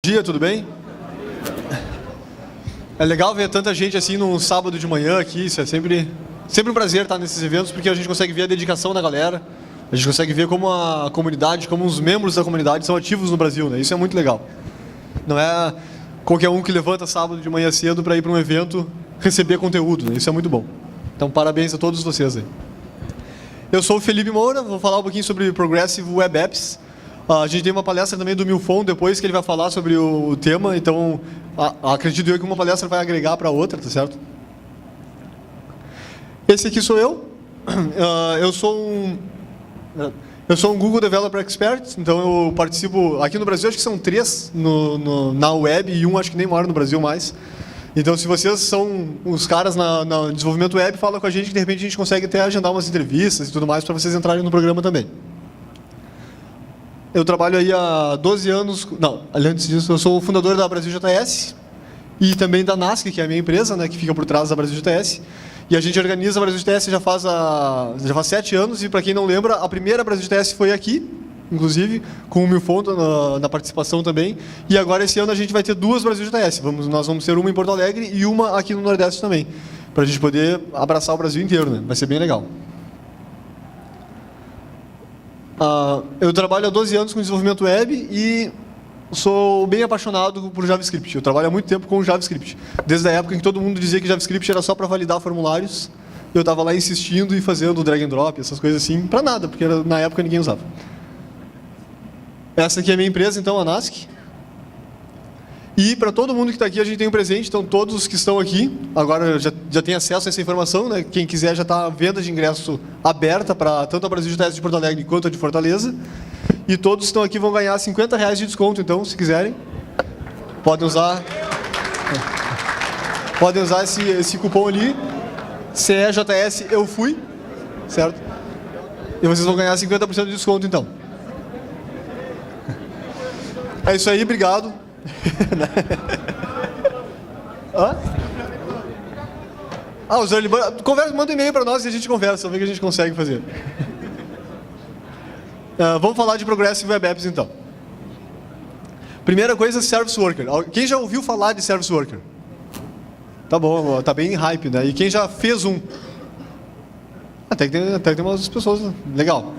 Dia, tudo bem? É legal ver tanta gente assim num sábado de manhã aqui, isso é sempre um prazer estar nesses eventos, porque a gente consegue ver a dedicação da galera, a gente consegue ver como a comunidade, como os membros da comunidade são ativos no Brasil, né? Isso é muito legal. Não é qualquer um que levanta sábado de manhã cedo para ir para um evento receber conteúdo, né? Isso é muito bom. Então, parabéns a todos vocês aí. Eu sou o Felipe Moura, vou falar um pouquinho sobre Progressive Web Apps. A gente tem uma palestra também do Milfon depois que ele vai falar sobre o tema, então acredito eu que uma palestra vai agregar para a outra, tá certo? Esse aqui sou eu. Eu sou um Google Developer Expert, então eu participo, aqui no Brasil acho que são 3 na web e um acho que nem mora no Brasil mais. Então se vocês são os caras no desenvolvimento web, fala com a gente que de repente a gente consegue até agendar umas entrevistas e tudo mais para vocês entrarem no programa também. Eu trabalho aí há 12 anos, não, antes disso, eu sou o fundador da Brasil JS e também da NASC, que é a minha empresa, né, que fica por trás da Brasil JS. E a gente organiza a Brasil JS já faz 7 anos, e para quem não lembra, a primeira Brasil JS foi aqui, inclusive, com o Milfon na participação também. E agora esse ano a gente vai ter 2 Brasil JS. Nós vamos ter uma em Porto Alegre e uma aqui no Nordeste também, para a gente poder abraçar o Brasil inteiro, né? Vai ser bem legal. Eu trabalho há 12 anos com desenvolvimento web e sou bem apaixonado por JavaScript. Eu trabalho há muito tempo com JavaScript. Desde a época em que todo mundo dizia que JavaScript era só para validar formulários, eu estava lá insistindo e fazendo drag and drop, essas coisas assim, para nada, porque na época ninguém usava. Essa aqui é a minha empresa, então, a NASC. E para todo mundo que está aqui, a gente tem um presente, então todos os que estão aqui, agora já tem acesso a essa informação, né? Quem quiser já está a venda de ingresso aberta para tanto a Brasil JS de Porto Alegre quanto a de Fortaleza. E todos que estão aqui vão ganhar R$50 de desconto, então, se quiserem. Podem usar esse cupom ali, CEJS Eu Fui, certo? E vocês vão ganhar 50% de desconto, então. É isso aí, obrigado. Os early bird, manda um e-mail para nós e a gente conversa, vamos ver o que a gente consegue fazer. Vamos falar de Progressive Web Apps, então. Primeira coisa, Service Worker. Quem já ouviu falar de Service Worker? Tá bom, tá bem hype, né? E quem já fez um? Até que tem umas pessoas, legal.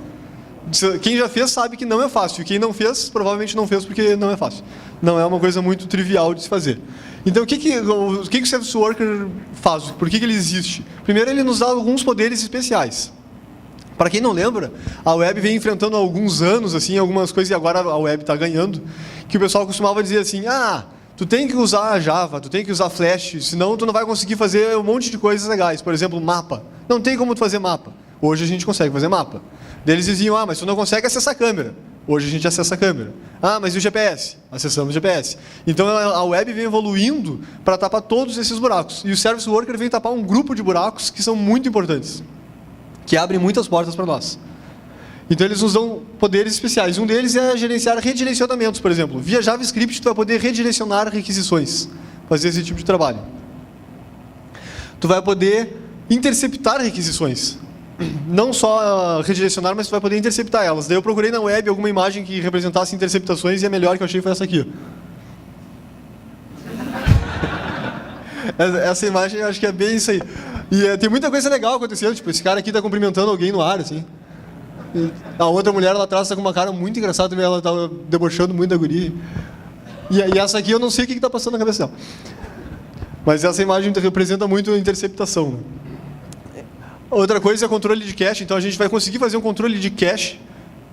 Quem já fez sabe que não é fácil. E quem não fez, provavelmente não fez porque não é fácil. Não é uma coisa muito trivial de se fazer. Então, o que o Service Worker faz? Por que ele existe? Primeiro, ele nos dá alguns poderes especiais. Para quem não lembra, a web vem enfrentando há alguns anos assim, algumas coisas, e agora a web está ganhando, que o pessoal costumava dizer assim, tu tem que usar Java, tu tem que usar Flash, senão tu não vai conseguir fazer um monte de coisas legais. Por exemplo, mapa. Não tem como tu fazer mapa. Hoje a gente consegue fazer mapa. Daí eles diziam, mas tu não consegue acessar a câmera. Hoje a gente acessa a câmera. Mas e o GPS? Acessamos o GPS. Então a web vem evoluindo para tapar todos esses buracos. E o Service Worker vem tapar um grupo de buracos que são muito importantes, que abrem muitas portas para nós. Então eles nos dão poderes especiais. Um deles é gerenciar redirecionamentos, por exemplo. Via JavaScript tu vai poder redirecionar requisições, fazer esse tipo de trabalho. Tu vai poder interceptar requisições. Não só redirecionar, mas tu vai poder interceptar elas. Daí eu procurei na web alguma imagem que representasse interceptações e a melhor que eu achei foi essa aqui. Essa imagem eu acho que é bem isso aí. E tem muita coisa legal acontecendo, tipo, esse cara aqui está cumprimentando alguém no ar, assim. E a outra mulher lá atrás está com uma cara muito engraçada, ela está debochando muito da guria. E essa aqui eu não sei o que está passando na cabeça dela. Mas essa imagem representa muito a interceptação, né? Outra coisa é controle de cache, então a gente vai conseguir fazer um controle de cache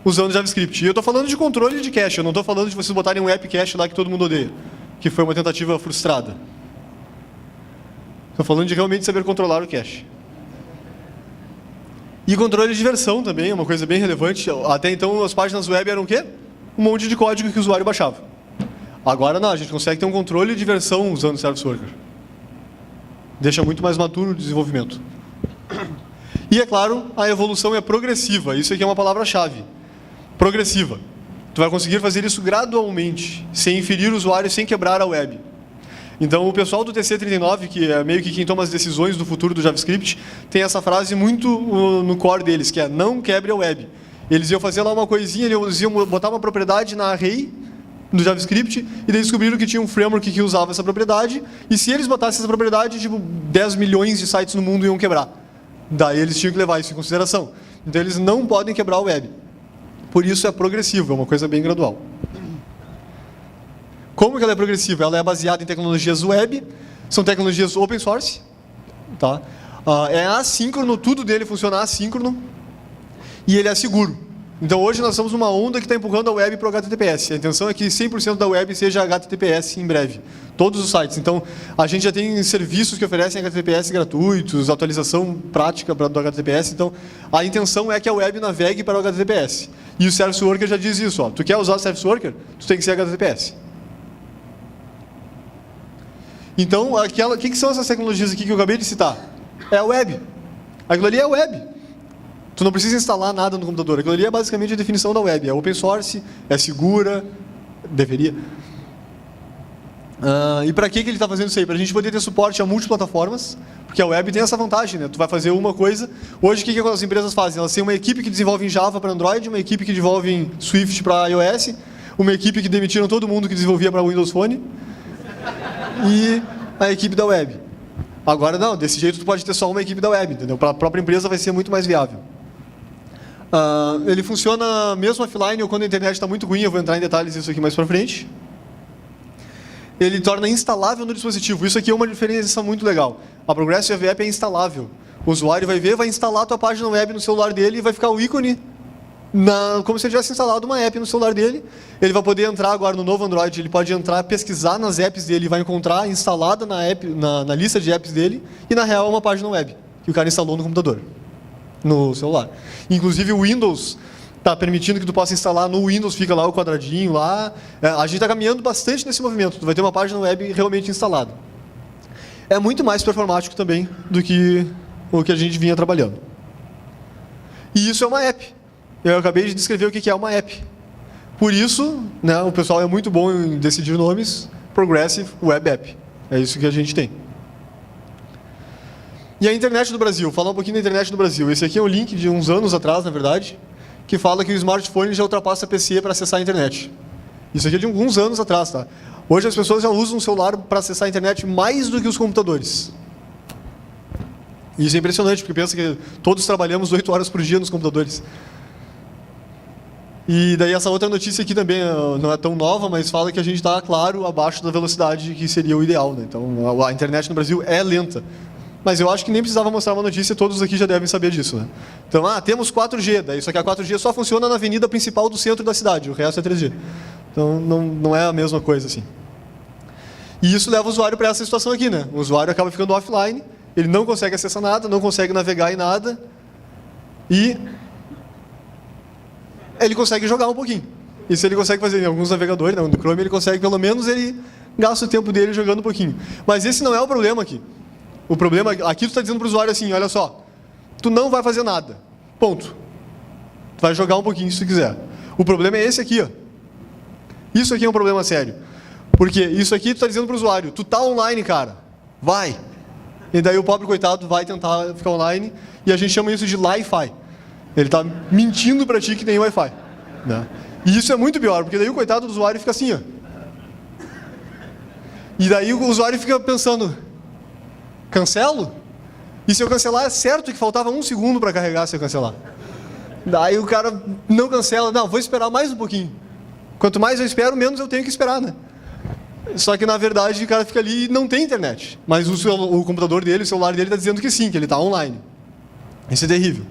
usando JavaScript. E eu estou falando de controle de cache, eu não estou falando de vocês botarem um app cache lá que todo mundo odeia, que foi uma tentativa frustrada. Estou falando de realmente saber controlar o cache. E controle de versão também é uma coisa bem relevante. Até então as páginas web eram o quê? Um monte de código que o usuário baixava. Agora não, a gente consegue ter um controle de versão usando o Service Worker. Deixa muito mais maduro o desenvolvimento. E, é claro, a evolução é progressiva. Isso aqui é uma palavra-chave. Progressiva. Tu vai conseguir fazer isso gradualmente, sem ferir o usuário, sem quebrar a web. Então, o pessoal do TC39, que é meio que quem toma as decisões do futuro do JavaScript, tem essa frase muito no core deles, que é não quebre a web. Eles iam fazer lá uma coisinha, eles iam botar uma propriedade na array, do JavaScript, e daí descobriram que tinha um framework que usava essa propriedade, e se eles botassem essa propriedade, tipo, 10 milhões de sites no mundo iam quebrar. Daí eles tinham que levar isso em consideração. Então eles não podem quebrar o web. Por isso é progressivo, é uma coisa bem gradual. Como que ela é progressiva? Ela é baseada em tecnologias web, são tecnologias open source, tá? É assíncrono, tudo dele funciona assíncrono, e ele é seguro. Então hoje nós estamos numa onda que está empurrando a web para o HTTPS. A intenção é que 100% da web seja HTTPS em breve. Todos os sites. Então a gente já tem serviços que oferecem HTTPS gratuitos, atualização prática do HTTPS. Então a intenção é que a web navegue para o HTTPS. E o Service Worker já diz isso. Ó, tu quer usar o Service Worker? Tu tem que ser HTTPS. Então, o que são essas tecnologias aqui que eu acabei de citar? É a web. Aquilo ali é a web. Tu não precisa instalar nada no computador. Aquilo ali é basicamente a definição da web. É open source, é segura, deveria. E para que ele está fazendo isso aí? Para a gente poder ter suporte a multiplataformas, porque a web tem essa vantagem, né? Tu vai fazer uma coisa. Hoje, o que as empresas fazem? Elas têm uma equipe que desenvolve em Java para Android, uma equipe que desenvolve em Swift para iOS, uma equipe que demitiram todo mundo que desenvolvia para Windows Phone, e a equipe da web. Agora não, desse jeito tu pode ter só uma equipe da web, entendeu? Para a própria empresa vai ser muito mais viável. Ele funciona mesmo offline ou quando a internet está muito ruim, eu vou entrar em detalhes disso aqui mais para frente. Ele torna instalável no dispositivo. Isso aqui é uma diferença muito legal. A Progressive App é instalável. O usuário vai ver, vai instalar a tua página web no celular dele e vai ficar o ícone como se ele tivesse instalado uma app no celular dele. Ele vai poder entrar agora no novo Android, ele pode entrar, pesquisar nas apps dele e vai encontrar instalada na lista de apps dele, e na real é uma página web que o cara instalou no computador, no celular. Inclusive o Windows está permitindo que tu possa instalar no Windows, fica lá o quadradinho lá. A gente está caminhando bastante nesse movimento, tu vai ter uma página web realmente instalada. É muito mais performático também do que o que a gente vinha trabalhando. E isso é uma app. Eu acabei de descrever o que é uma app. Por isso, né, o pessoal é muito bom em decidir nomes, Progressive Web App. É isso que a gente tem. E a internet do Brasil, falar um pouquinho da internet do Brasil. Esse aqui é um link de uns anos atrás, na verdade, que fala que o smartphone já ultrapassa PC para acessar a internet. Isso aqui é de alguns anos atrás, tá? Hoje as pessoas já usam o celular para acessar a internet mais do que os computadores. E isso é impressionante, porque pensa que todos trabalhamos 8 horas por dia nos computadores. E daí essa outra notícia aqui também não é tão nova, mas fala que a gente está, claro, abaixo da velocidade que seria o ideal, né? Então a internet no Brasil é lenta. Mas eu acho que nem precisava mostrar uma notícia, todos aqui já devem saber disso, né? Então, temos 4G, daí só que a 4G só funciona na avenida principal do centro da cidade, o resto é 3G. Então não é a mesma coisa assim. E isso leva o usuário para essa situação aqui, né? O usuário acaba ficando offline, ele não consegue acessar nada, não consegue navegar em nada, e ele consegue jogar um pouquinho. Isso ele consegue fazer em alguns navegadores, né? No Chrome ele consegue, pelo menos ele gasta o tempo dele jogando um pouquinho. Mas esse não é o problema aqui. O problema, aqui tu está dizendo para o usuário assim, olha só, tu não vai fazer nada, ponto. Tu vai jogar um pouquinho se tu quiser. O problema é esse aqui, ó. Isso aqui é um problema sério. Porque isso aqui tu está dizendo para o usuário, tu tá online, cara, vai. E daí o pobre coitado vai tentar ficar online, e a gente chama isso de Li-Fi. Ele está mentindo para ti que tem Wi-Fi, né? E isso é muito pior, porque daí o coitado do usuário fica assim, ó. E daí o usuário fica pensando, cancelo? E se eu cancelar, é certo que faltava 1 segundo para carregar se eu cancelar. Daí o cara não cancela, não, vou esperar mais um pouquinho. Quanto mais eu espero, menos eu tenho que esperar, né? Só que na verdade o cara fica ali e não tem internet. Mas o computador dele, o celular dele está dizendo que sim, que ele está online. Isso é terrível.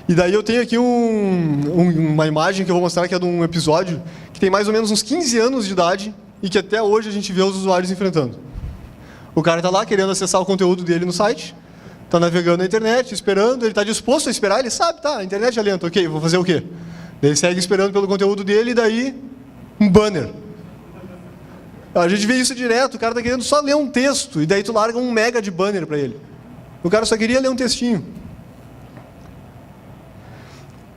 E daí eu tenho aqui uma imagem que eu vou mostrar, que é de um episódio que tem mais ou menos uns 15 anos de idade e que até hoje a gente vê os usuários enfrentando. O cara está lá querendo acessar o conteúdo dele no site, está navegando na internet, esperando, ele está disposto a esperar, ele sabe, tá, a internet é lenta, ok, vou fazer o quê? Ele segue esperando pelo conteúdo dele e daí um banner. A gente vê isso direto, o cara está querendo só ler um texto e daí tu larga 1 mega de banner para ele. O cara só queria ler um textinho.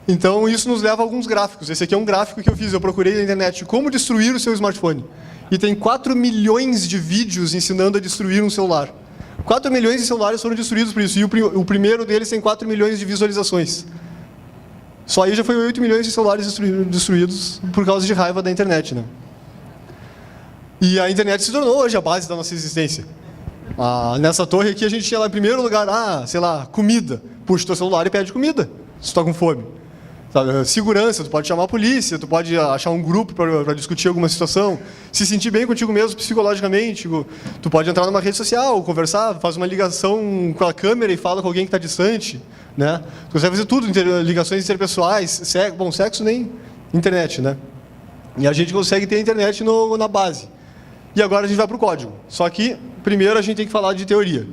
Então isso nos leva a alguns gráficos. Esse aqui é um gráfico que eu fiz, eu procurei na internet como destruir o seu smartphone. E tem 4 milhões de vídeos ensinando a destruir um celular. 4 milhões de celulares foram destruídos por isso, e o primeiro deles tem 4 milhões de visualizações. Só aí já foi 8 milhões de celulares destruídos por causa de raiva da internet, né? E a internet se tornou hoje a base da nossa existência. Nessa torre aqui a gente tinha lá em primeiro lugar, sei lá, comida. Puxa o teu celular e pede comida, se tu tá com fome. Sabe? Segurança, tu pode chamar a polícia, tu pode achar um grupo para discutir alguma situação, se sentir bem contigo mesmo psicologicamente, tu pode entrar numa rede social, conversar, faz uma ligação com a câmera e fala com alguém que está distante, né? Tu consegue fazer tudo, ligações interpessoais, sexo nem internet, né? E a gente consegue ter a internet na base. E agora a gente vai para o código. Só que, primeiro, a gente tem que falar de teoria.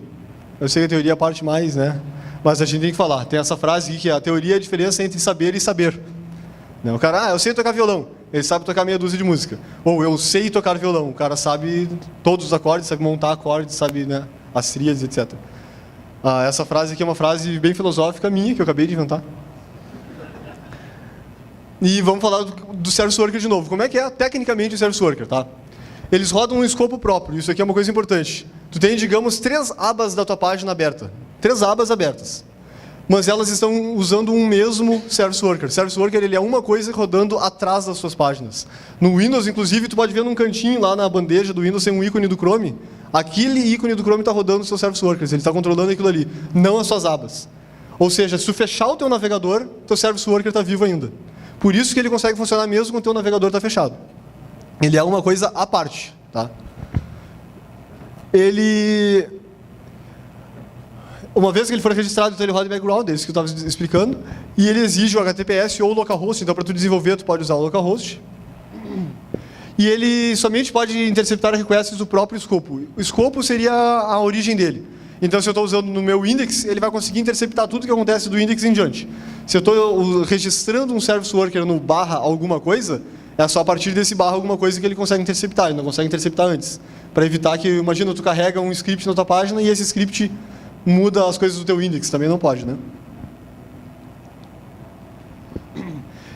Eu sei que a teoria é a parte mais, né? Mas a gente tem que falar. Tem essa frase aqui, que a teoria é a diferença entre saber e saber. O cara, eu sei tocar violão. Ele sabe tocar meia dúzia de música. Ou eu sei tocar violão. O cara sabe todos os acordes, sabe montar acordes, sabe, né, as tríades, etc. Essa frase aqui é uma frase bem filosófica minha, que eu acabei de inventar. E vamos falar do Service Worker de novo. Como é que é tecnicamente o Service Worker, tá? Eles rodam um escopo próprio. Isso aqui é uma coisa importante. Tu tem, digamos, 3 abas da tua página aberta. 3 abas abertas. Mas elas estão usando um mesmo Service Worker. Service Worker, ele é uma coisa rodando atrás das suas páginas. No Windows, inclusive, tu pode ver num cantinho lá na bandeja do Windows tem um ícone do Chrome. Aquele ícone do Chrome está rodando os seus Service Workers. Ele está controlando aquilo ali, não as suas abas. Ou seja, se tu fechar o teu navegador, teu Service Worker está vivo ainda. Por isso que ele consegue funcionar mesmo quando o teu navegador está fechado. Ele é uma coisa à parte, tá? Uma vez que ele for registrado, então ele roda em background, é isso que eu estava explicando, e ele exige o HTTPS ou o localhost, então para tu desenvolver, tu pode usar o localhost. E ele somente pode interceptar requests do próprio escopo. O escopo seria a origem dele. Então, se eu estou usando no meu index, ele vai conseguir interceptar tudo que acontece do index em diante. Se eu estou registrando um service worker no barra alguma coisa, é só a partir desse barra alguma coisa que ele consegue interceptar, ele não consegue interceptar antes. Para evitar que, imagina, tu carrega um script na tua página e esse script muda as coisas do teu index, também não pode, né?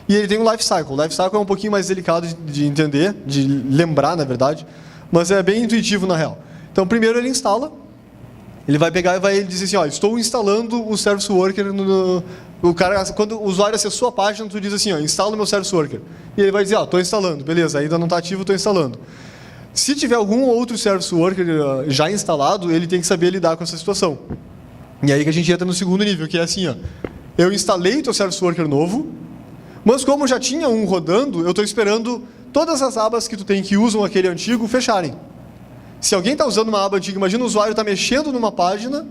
E ele tem um lifecycle. O lifecycle é um pouquinho mais delicado de entender, de lembrar, na verdade, mas é bem intuitivo, na real. Então, primeiro ele instala, ele vai pegar e vai dizer assim, estou instalando o Service Worker o cara, quando o usuário acessou a página, tu diz assim, instala o meu Service Worker. E ele vai dizer, estou instalando, beleza, ainda não está ativo, estou instalando. Se tiver algum outro Service Worker já instalado, ele tem que saber lidar com essa situação. E aí que a gente entra no segundo nível, que é assim, eu instalei o teu Service Worker novo, mas como já tinha um rodando, eu estou esperando todas as abas que tu tem que usam aquele antigo fecharem. Se alguém está usando uma aba antiga, imagina o usuário está mexendo numa página,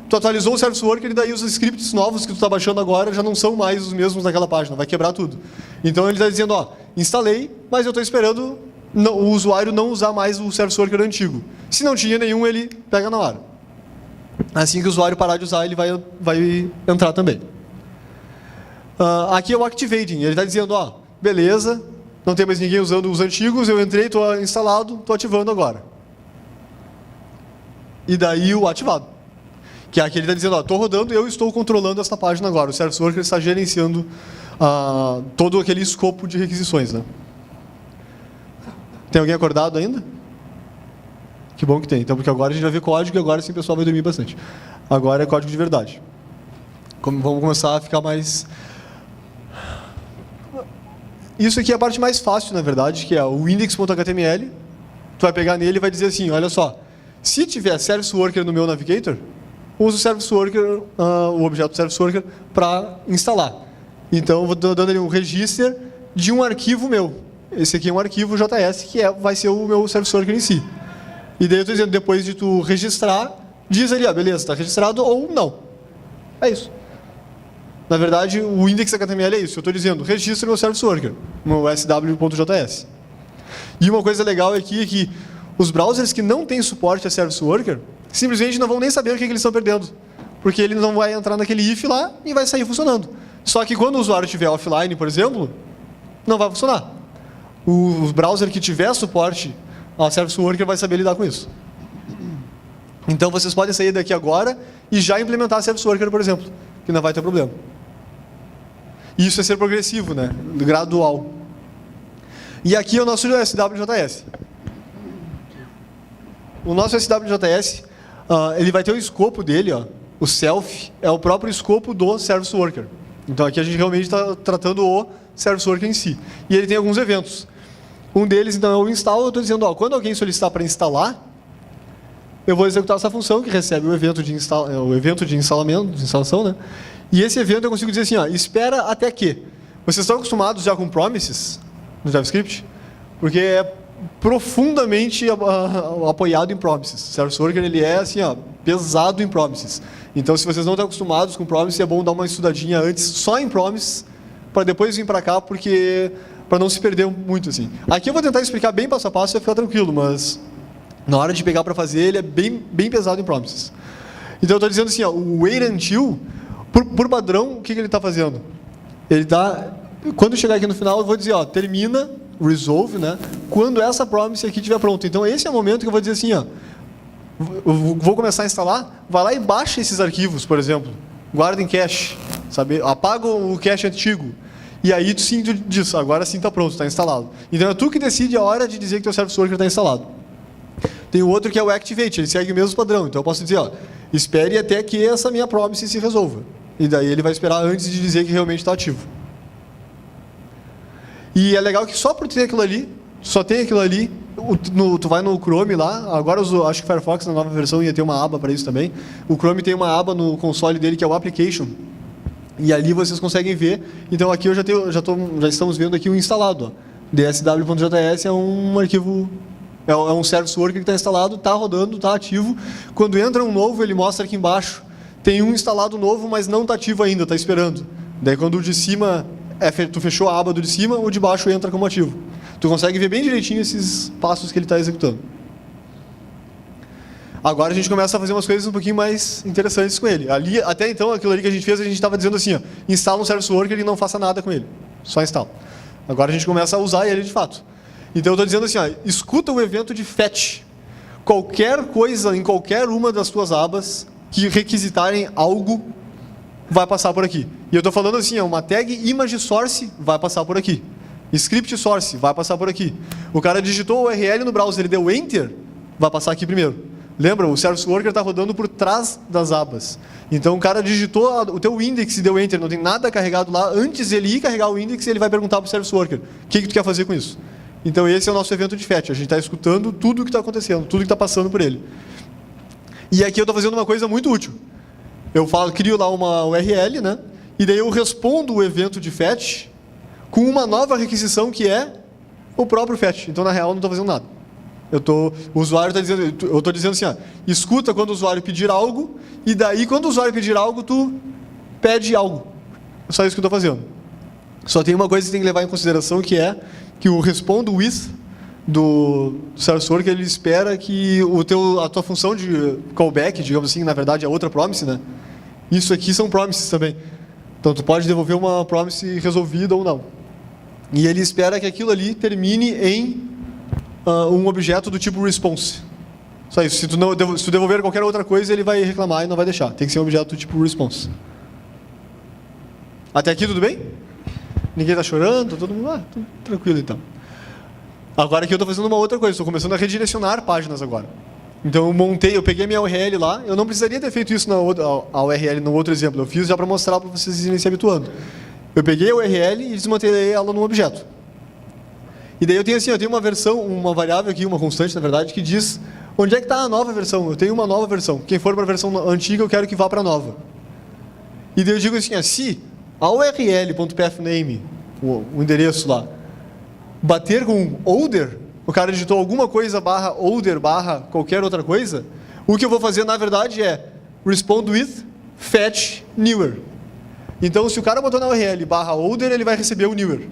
tu atualizou o Service Worker e daí os scripts novos que tu está baixando agora já não são mais os mesmos naquela página, vai quebrar tudo. Então ele está dizendo, instalei, mas eu estou esperando o usuário não usar mais o Service Worker antigo. Se não tinha nenhum, ele pega na hora. Assim que o usuário parar de usar, ele vai entrar também. Aqui é o Activating, ele está dizendo, beleza, não tem mais ninguém usando os antigos, eu entrei, estou instalado, estou ativando agora. E daí o ativado. Que é aqui ele está dizendo, estou rodando e eu estou controlando essa página agora. O Service Worker está gerenciando todo aquele escopo de requisições, né? Tem alguém acordado ainda? Que bom que tem. Então, porque agora a gente vai ver código e agora sim o pessoal vai dormir bastante. Agora é código de verdade. Vamos começar a ficar mais... Isso aqui é a parte mais fácil, na verdade, que é o index.html. Tu vai pegar nele e vai dizer assim, olha só, se tiver Service Worker no meu Navigator, usa o Service Worker, o objeto Service Worker, para instalar. Então, eu vou dando ali um register de um arquivo meu. Esse aqui é um arquivo JS, que vai ser o meu Service Worker em si. E daí eu estou dizendo, depois de tu registrar, diz ali, beleza, está registrado ou não. É isso. Na verdade, o index.html é isso. Eu estou dizendo, registra meu Service Worker, meu sw.js. E uma coisa legal aqui é que os browsers que não têm suporte a Service Worker, simplesmente não vão nem saber o que eles estão perdendo. Porque ele não vai entrar naquele if lá e vai sair funcionando. Só que quando o usuário estiver offline, por exemplo, não vai funcionar. O browser que tiver suporte a Service Worker vai saber lidar com isso. Então vocês podem sair daqui agora e já implementar a Service Worker, por exemplo, que não vai ter problema. Isso é ser progressivo, né? Gradual. E aqui é o nosso SWJS. O nosso SWJS, ele vai ter o escopo dele, o self, é o próprio escopo do Service Worker. Então aqui a gente realmente está tratando o Service Worker em si. E ele tem alguns eventos. Um deles, então, é o install. Eu estou dizendo, quando alguém solicitar para instalar, eu vou executar essa função que recebe o evento de instalação, né? E esse evento eu consigo dizer assim, espera até que. Vocês estão acostumados já com promises no JavaScript? Porque é profundamente apoiado em promises. O Service Worker ele é assim, pesado em promises. Então, se vocês não estão acostumados com promises, é bom dar uma estudadinha antes só em promises, para depois vir para cá, porque para não se perder muito assim. Aqui eu vou tentar explicar bem passo a passo, vai ficar tranquilo, mas na hora de pegar para fazer, ele é bem pesado em promises. Então, eu estou dizendo assim, o wait until, por padrão, o que ele está fazendo? Ele está, quando chegar aqui no final, eu vou dizer, termina, resolve, né? Quando essa promise aqui estiver pronta. Então, esse é o momento que eu vou dizer assim, eu vou começar a instalar, vai lá e baixa esses arquivos, por exemplo, guarda em cache, sabe? Apaga o cache antigo. E aí tu sim diz, agora sim está pronto, está instalado. Então, é tu que decide a hora de dizer que teu Service Worker está instalado. Tem o outro que é o Activate, ele segue o mesmo padrão. Então, eu posso dizer, espere até que essa minha promise se resolva. E daí ele vai esperar antes de dizer que realmente está ativo. E é legal que só por ter aquilo ali, só tem aquilo ali, tu vai no Chrome lá, agora acho que o Firefox na nova versão ia ter uma aba para isso também. O Chrome tem uma aba no console dele que é o Application. E ali vocês conseguem ver. Então aqui já estamos vendo aqui o instalado. dsw.js é um arquivo, é um Service Worker que está instalado, está rodando, está ativo. Quando entra um novo, ele mostra aqui embaixo. Tem um instalado novo, mas não está ativo ainda, está esperando. Daí quando o de cima, tu fechou a aba do de cima, o de baixo entra como ativo. Tu consegue ver bem direitinho esses passos que ele está executando. Agora a gente começa a fazer umas coisas um pouquinho mais interessantes com ele. Ali, até então, aquilo ali que a gente fez, a gente estava dizendo assim, instala um Service Worker e não faça nada com ele. Só instala. Agora a gente começa a usar ele de fato. Então eu estou dizendo assim, escuta o evento de fetch. Qualquer coisa em qualquer uma das tuas abas que requisitarem algo vai passar por aqui. E eu estou falando assim, uma tag image source vai passar por aqui. Script source vai passar por aqui. O cara digitou o URL no browser, ele deu enter, vai passar aqui primeiro. Lembra? O Service Worker está rodando por trás das abas. Então o cara digitou o teu index e deu enter, não tem nada carregado lá. Antes ele ir carregar o index, ele vai perguntar para o Service Worker, o que tu quer fazer com isso? Então esse é o nosso evento de fetch. A gente está escutando tudo o que está acontecendo, tudo que está passando por ele. E aqui eu estou fazendo uma coisa muito útil. Eu crio lá uma URL, né? E daí eu respondo o evento de fetch com uma nova requisição que é o próprio fetch. Então, na real, eu não estou fazendo nada. O usuário está dizendo, eu estou dizendo assim, escuta quando o usuário pedir algo, e daí, quando o usuário pedir algo, tu pede algo. É só isso que eu estou fazendo. Só tem uma coisa que você tem que levar em consideração, que é que o respond with do Service Worker, ele espera que a tua função de callback, digamos assim, na verdade é outra promise, né? Isso aqui são promises também. Então, tu pode devolver uma promise resolvida ou não. E ele espera que aquilo ali termine em um objeto do tipo response. Só isso. Se tu devolver qualquer outra coisa, ele vai reclamar e não vai deixar. Tem que ser um objeto do tipo response. Até aqui tudo bem? Ninguém está chorando? Todo mundo? Tudo tranquilo então. Agora aqui eu estou fazendo uma outra coisa. Estou começando a redirecionar páginas agora. Então eu peguei minha URL lá. Eu não precisaria ter feito isso a URL no outro exemplo. Eu fiz já para mostrar para vocês irem se habituando. Eu peguei a URL e desmantelei ela num objeto. E daí eu tenho uma versão, uma variável aqui, uma constante, na verdade, que diz onde é que está a nova versão. Eu tenho uma nova versão. Quem for para a versão antiga, eu quero que vá para a nova. E daí eu digo assim, se a url.pathname, o endereço lá, bater com older, o cara digitou alguma coisa /older qualquer outra coisa, o que eu vou fazer, na verdade, é respond with fetch newer. Então, se o cara botou na URL /older, ele vai receber o newer.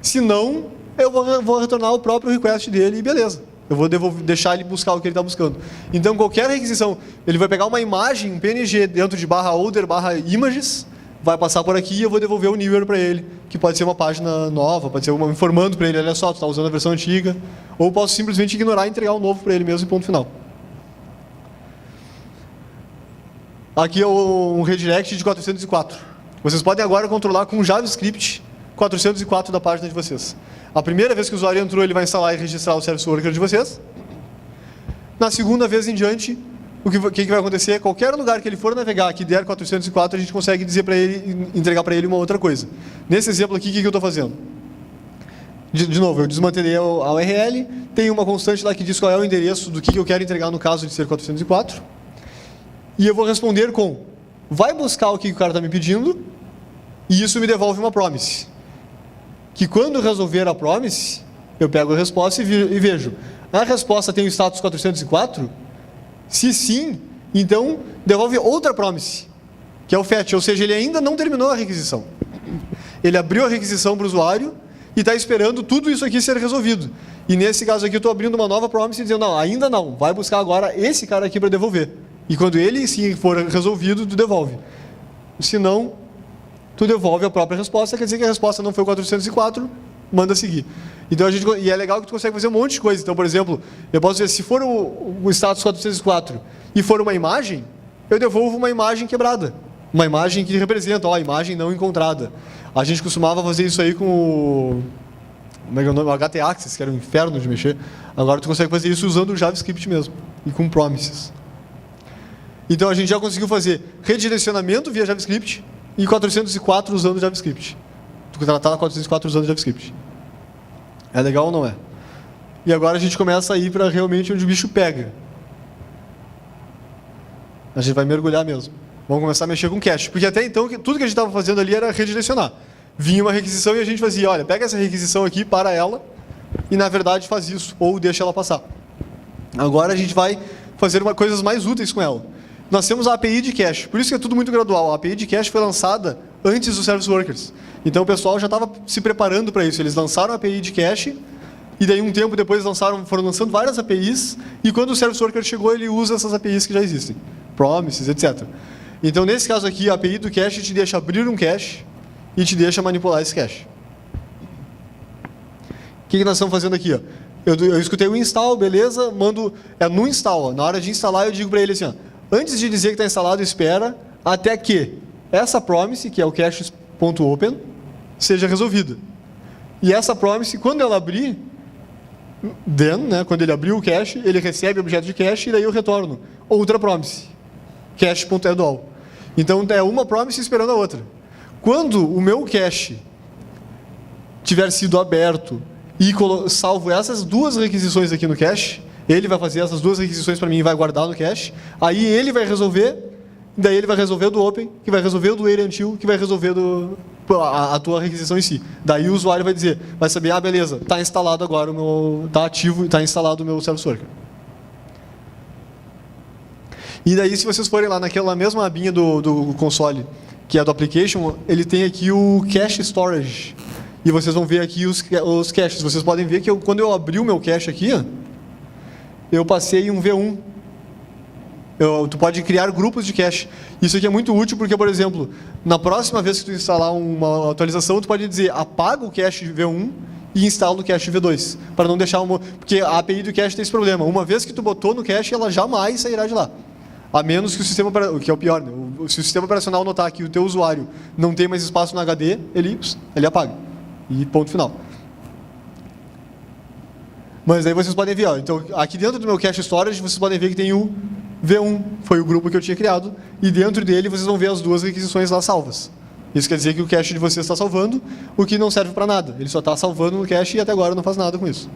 Se não, eu vou retornar o próprio request dele e beleza. Eu vou deixar ele buscar o que ele está buscando. Então, qualquer requisição, ele vai pegar uma imagem, um PNG dentro de /older /images, vai passar por aqui e eu vou devolver o newer para ele, que pode ser uma página nova, pode ser informando para ele, olha só, tu está usando a versão antiga, ou posso simplesmente ignorar e entregar o novo para ele mesmo e ponto final. Aqui é um redirect de 404. Vocês podem agora controlar com JavaScript 404 da página de vocês. A primeira vez que o usuário entrou, ele vai instalar e registrar o Service Worker de vocês. Na segunda vez em diante, o que vai acontecer? Qualquer lugar que ele for navegar que der 404, a gente consegue dizer para ele, entregar para ele uma outra coisa. Nesse exemplo aqui, o que eu estou fazendo? De novo, eu desmantelei a URL, tem uma constante lá que diz qual é o endereço do que eu quero entregar no caso de ser 404. E eu vou responder com, vai buscar o que o cara está me pedindo, e isso me devolve uma promise. Que quando resolver a promise, eu pego a resposta e vejo. A resposta tem o status 404? Se sim, então devolve outra promise, que é o fetch, ou seja, ele ainda não terminou a requisição. Ele abriu a requisição para o usuário e está esperando tudo isso aqui ser resolvido. E nesse caso aqui eu estou abrindo uma nova promise e dizendo, não, ainda não, vai buscar agora esse cara aqui para devolver. E quando ele sim for resolvido, tu devolve. Se não, tu devolve a própria resposta, quer dizer que a resposta não foi 404, manda seguir. Então e é legal que tu consegue fazer um monte de coisa. Então, por exemplo, eu posso dizer, se for o status 404 e for uma imagem, eu devolvo uma imagem quebrada. Uma imagem que representa, a imagem não encontrada. A gente costumava fazer isso aí com o... Como é que é o nome? O htaccess, que era um inferno de mexer. Agora tu consegue fazer isso usando o JavaScript mesmo. E com promises. Então a gente já conseguiu fazer redirecionamento via JavaScript e 404 usando JavaScript. Tu tratar 404 usando JavaScript. É legal ou não é? E agora a gente começa a ir para realmente onde o bicho pega. A gente vai mergulhar mesmo. Vamos começar a mexer com cache. Porque até então, tudo que a gente estava fazendo ali era redirecionar. Vinha uma requisição e a gente fazia, olha, pega essa requisição aqui, para ela, e na verdade faz isso, ou deixa ela passar. Agora a gente vai fazer coisas mais úteis com ela. Nós temos a API de cache, por isso que é tudo muito gradual. A API de cache foi lançada antes dos Service Workers. Então o pessoal já estava se preparando para isso. Eles lançaram a API de cache, e daí um tempo depois foram lançando várias APIs, e quando o Service Worker chegou, ele usa essas APIs que já existem. Promises, etc. Então nesse caso aqui, a API do cache te deixa abrir um cache, e te deixa manipular esse cache. O que nós estamos fazendo aqui? Ó? Eu escutei o install, beleza, mando... no install, ó, na hora de instalar eu digo para ele assim, ó, antes de dizer que está instalado, espera até que essa promise, que é o cache.open, seja resolvida. E essa promise, quando ela abrir, quando ele abrir o cache, ele recebe o objeto de cache e daí eu retorno outra promise, cache.addAll. Então é uma promise esperando a outra. Quando o meu cache tiver sido aberto e salvo essas duas requisições aqui no cache, ele vai fazer essas duas requisições para mim e vai guardar no cache, aí ele vai resolver, daí ele vai resolver do open, que vai resolver do wait until, que vai resolver a tua requisição em si. Daí o usuário vai saber, beleza, está instalado agora, está ativo, está instalado o meu Service Worker. E daí, se vocês forem lá naquela mesma abinha do console, que é do application, ele tem aqui o cache storage. E vocês vão ver aqui os caches. Vocês podem ver que quando eu abri o meu cache aqui, eu passei um V1. Tu pode criar grupos de cache. Isso aqui é muito útil porque, por exemplo, na próxima vez que tu instalar uma atualização, tu pode dizer, apaga o cache V1 e instala o cache V2. Para não deixar porque a API do cache tem esse problema. Uma vez que tu botou no cache, ela jamais sairá de lá. A menos que o sistema, que é o pior, né? Se o sistema operacional notar que o teu usuário não tem mais espaço no HD, ele apaga. E ponto final. Mas aí vocês podem ver, então aqui dentro do meu cache storage, vocês podem ver que tem o V1, foi o grupo que eu tinha criado, e dentro dele vocês vão ver as duas requisições lá salvas. Isso quer dizer que o cache de vocês está salvando, o que não serve para nada. Ele só está salvando no cache e até agora não faz nada com isso.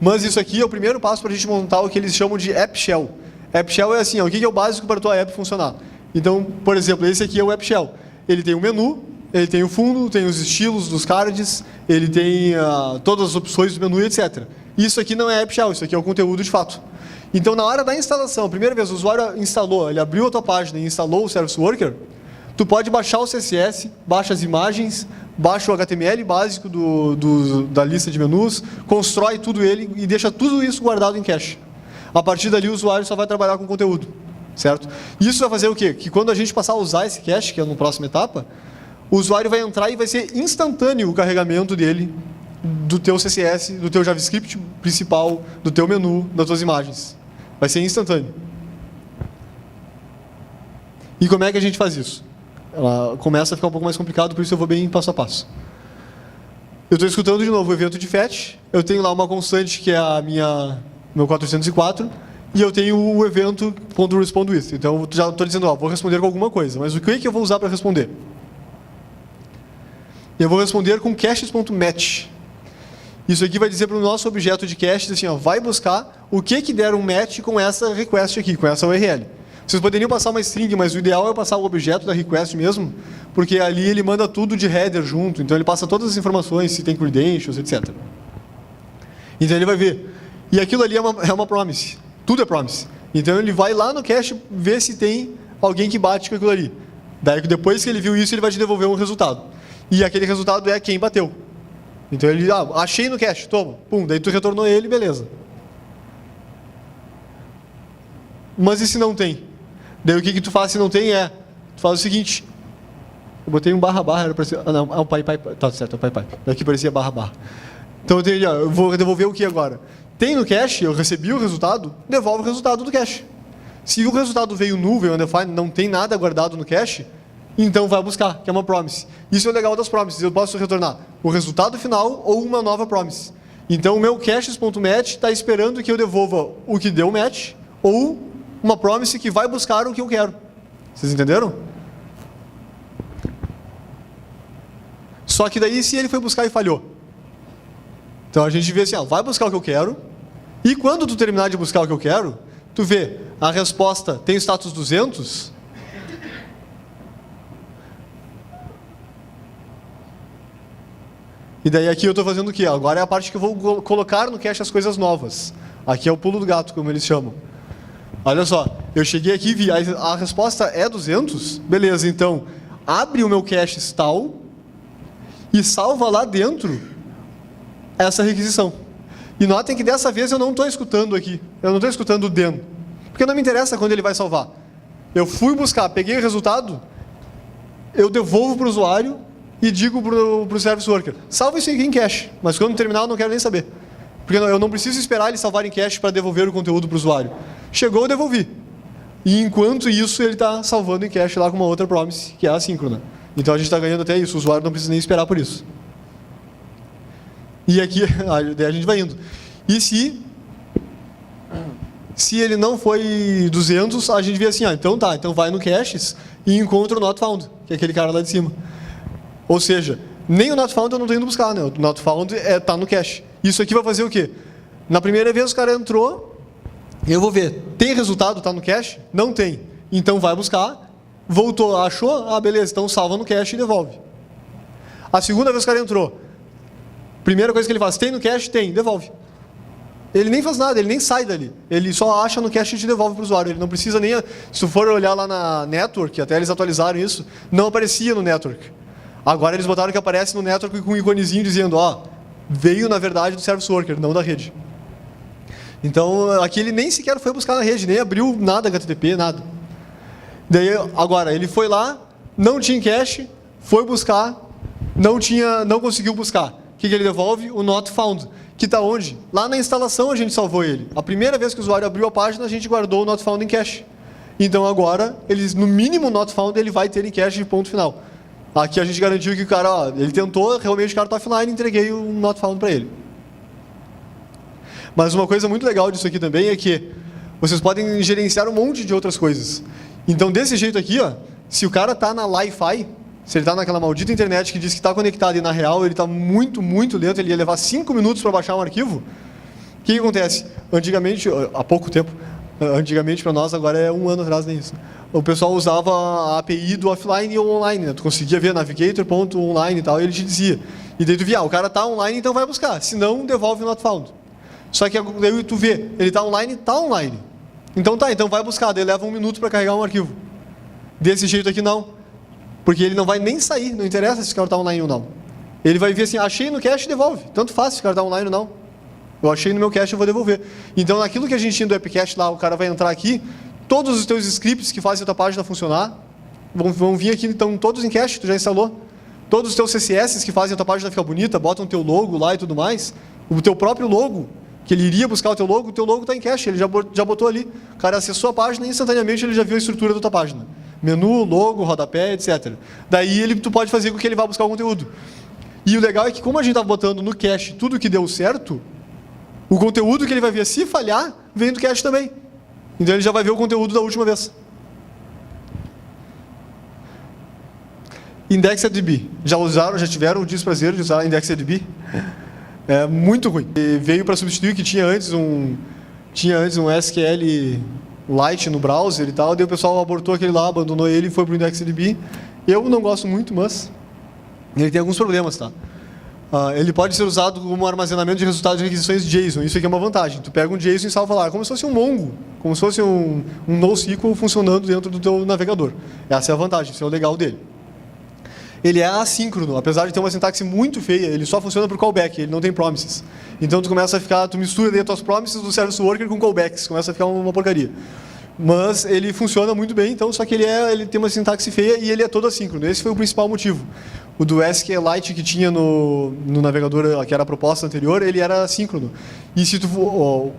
Mas isso aqui é o primeiro passo para a gente montar o que eles chamam de App Shell. App Shell é assim, o que é o básico para a tua app funcionar? Então, por exemplo, esse aqui é o App Shell. Ele tem um menu, ele tem o fundo, tem os estilos dos cards, ele tem todas as opções do menu, etc. Isso aqui não é App Shell, isso aqui é o conteúdo de fato. Então, na hora da instalação, a primeira vez o usuário instalou, ele abriu a tua página e instalou o Service Worker, tu pode baixar o CSS, baixa as imagens, baixa o HTML básico da lista de menus, constrói tudo ele e deixa tudo isso guardado em cache. A partir dali, o usuário só vai trabalhar com conteúdo, certo? Isso vai fazer o quê? Que quando a gente passar a usar esse cache, que é na próxima etapa, o usuário vai entrar e vai ser instantâneo o carregamento dele do teu CSS, do teu JavaScript principal, do teu menu, das tuas imagens. Vai ser instantâneo. E como é que a gente faz isso? Ela começa a ficar um pouco mais complicado, por isso eu vou bem passo a passo. Eu estou escutando de novo o evento de fetch, eu tenho lá uma constante que é meu 404, e eu tenho o evento .respondWith. Então, eu já estou dizendo, vou responder com alguma coisa, mas o que é que eu vou usar para responder? Eu vou responder com caches.match. Isso aqui vai dizer para o nosso objeto de cache, assim, ó, vai buscar o que der um match com essa request aqui, com essa URL. Vocês poderiam passar uma string, mas o ideal é passar o objeto da request mesmo, porque ali ele manda tudo de header junto, então ele passa todas as informações, se tem credentials, etc. Então ele vai ver. E aquilo ali é uma promise. Tudo é promise. Então ele vai lá no cache ver se tem alguém que bate com aquilo ali. Daí depois que ele viu isso, ele vai te devolver um resultado. E aquele resultado é quem bateu. Então ele, achei no cache, toma, pum, daí tu retornou ele, beleza. Mas e se não tem? Daí o que tu faz se não tem tu faz o seguinte, eu botei um barra, era para ser, não, é o pai, tá certo, é o pai. Daqui parecia barra. Então eu vou devolver o que agora? Tem no cache, eu recebi o resultado, devolve o resultado do cache. Se o resultado veio null, veio undefined, não tem nada guardado no cache, então vai buscar, que é uma promise. Isso é o legal das promises, eu posso retornar o resultado final ou uma nova promise. Então o meu caches.match está esperando que eu devolva o que deu match ou uma promise que vai buscar o que eu quero. Vocês entenderam? Só que daí se ele foi buscar e falhou. Então a gente vê assim, vai buscar o que eu quero, e quando tu terminar de buscar o que eu quero, tu vê, a resposta tem status 200, e daí aqui eu estou fazendo o quê? Agora é a parte que eu vou colocar no cache as coisas novas. Aqui é o pulo do gato, como eles chamam. Olha só, eu cheguei aqui e vi, a resposta é 200, beleza, então, abre o meu cache stall e salva lá dentro essa requisição. E notem que dessa vez eu não estou escutando aqui, eu não estou escutando o den, porque não me interessa quando ele vai salvar. Eu fui buscar, peguei o resultado, eu devolvo para o usuário e digo para o service worker, salva isso aqui em cache, mas quando terminar eu não quero nem saber. Porque eu não preciso esperar ele salvar em cache para devolver o conteúdo para o usuário. Chegou, eu devolvi. E enquanto isso, ele está salvando em cache lá com uma outra promise, que é assíncrona. Então a gente está ganhando até isso, o usuário não precisa nem esperar por isso. E aqui, daí a gente vai indo. E se ele não foi 200, a gente vê assim, então tá, então vai no caches e encontra o not found, que é aquele cara lá de cima. Ou seja, nem o not found eu não estou indo buscar, né? O not found está no cache. Isso aqui vai fazer o quê? Na primeira vez o cara entrou, eu vou ver, tem resultado, está no cache? Não tem. Então vai buscar, voltou, achou? Beleza, então salva no cache e devolve. A segunda vez que o cara entrou, primeira coisa que ele faz, tem no cache? Tem, devolve. Ele nem faz nada, ele nem sai dali. Ele só acha no cache e te devolve para o usuário. Ele não precisa nem... Se tu for olhar lá na network, até eles atualizaram isso, não aparecia no network. Agora eles botaram que aparece no network com um iconezinho dizendo, veio na verdade do service worker, não da rede. Então aqui ele nem sequer foi buscar na rede, nem abriu nada HTTP, nada. Daí agora ele foi lá, não tinha cache, foi buscar, não conseguiu buscar. O que ele devolve? O not found, que está onde? Lá na instalação a gente salvou ele. A primeira vez que o usuário abriu a página, a gente guardou o not found em cache. Então agora, no mínimo o not found ele vai ter em cache de ponto final. Aqui a gente garantiu que o cara, ele tentou, realmente o cara está offline, entreguei o not found para ele. Mas uma coisa muito legal disso aqui também é que vocês podem gerenciar um monte de outras coisas. Então desse jeito aqui, se o cara está na Li-Fi, se ele está naquela maldita internet que diz que está conectado e na real ele está muito, muito lento, ele ia levar 5 minutos para baixar um arquivo, o que acontece? Antigamente, há pouco tempo, antigamente para nós, agora é 1 ano atrás, nem isso. O pessoal usava a API do offline ou online, né? Tu conseguia ver navigator.online e tal, e ele te dizia. E daí tu via, o cara está online, então vai buscar. Se não, devolve o not found. Só que daí tu vê, ele está online, está online. Então então vai buscar, daí leva 1 minuto para carregar um arquivo. Desse jeito aqui não. Porque ele não vai nem sair, não interessa se o cara está online ou não. Ele vai ver assim, achei no cache e devolve. Tanto faz se o cara está online ou não. Eu achei no meu cache, eu vou devolver. Então naquilo que a gente tinha do AppCache lá, o cara vai entrar aqui, todos os teus scripts que fazem a tua página funcionar, vão vir aqui, estão todos em cache, tu já instalou. Todos os teus CSS que fazem a tua página ficar bonita, botam o teu logo lá e tudo mais. O teu próprio logo, que ele iria buscar o teu logo está em cache, ele já botou ali. O cara acessou a página e instantaneamente ele já viu a estrutura da tua página. Menu, logo, rodapé, etc. Daí tu pode fazer com que ele vá buscar o conteúdo. E o legal é que como a gente está botando no cache tudo que deu certo, o conteúdo que ele vai ver se falhar, vem do cache também. Então ele já vai ver o conteúdo da última vez. IndexedDB. Já tiveram o desprazer de usar IndexedDB? É muito ruim. E veio para substituir o que tinha antes um SQL Lite no browser e tal, daí o pessoal abortou aquele lá, abandonou ele e foi para o IndexedDB. Eu não gosto muito, mas ele tem alguns problemas, tá? Ele pode ser usado como armazenamento de resultados de requisições JSON. Isso aqui é uma vantagem. Tu pega um JSON e salva lá, como se fosse um Mongo, como se fosse um NoSQL funcionando dentro do teu navegador. Essa é a vantagem, isso é o legal dele. Ele é assíncrono, apesar de ter uma sintaxe muito feia, ele só funciona por callback, ele não tem promises. Então tu mistura daí as tuas promises do service worker com callbacks, começa a ficar uma porcaria. Mas ele funciona muito bem, então, só que ele tem uma sintaxe feia e ele é todo assíncrono. Esse foi o principal motivo. O do SQLite que tinha no navegador, que era a proposta anterior, ele era assíncrono. E se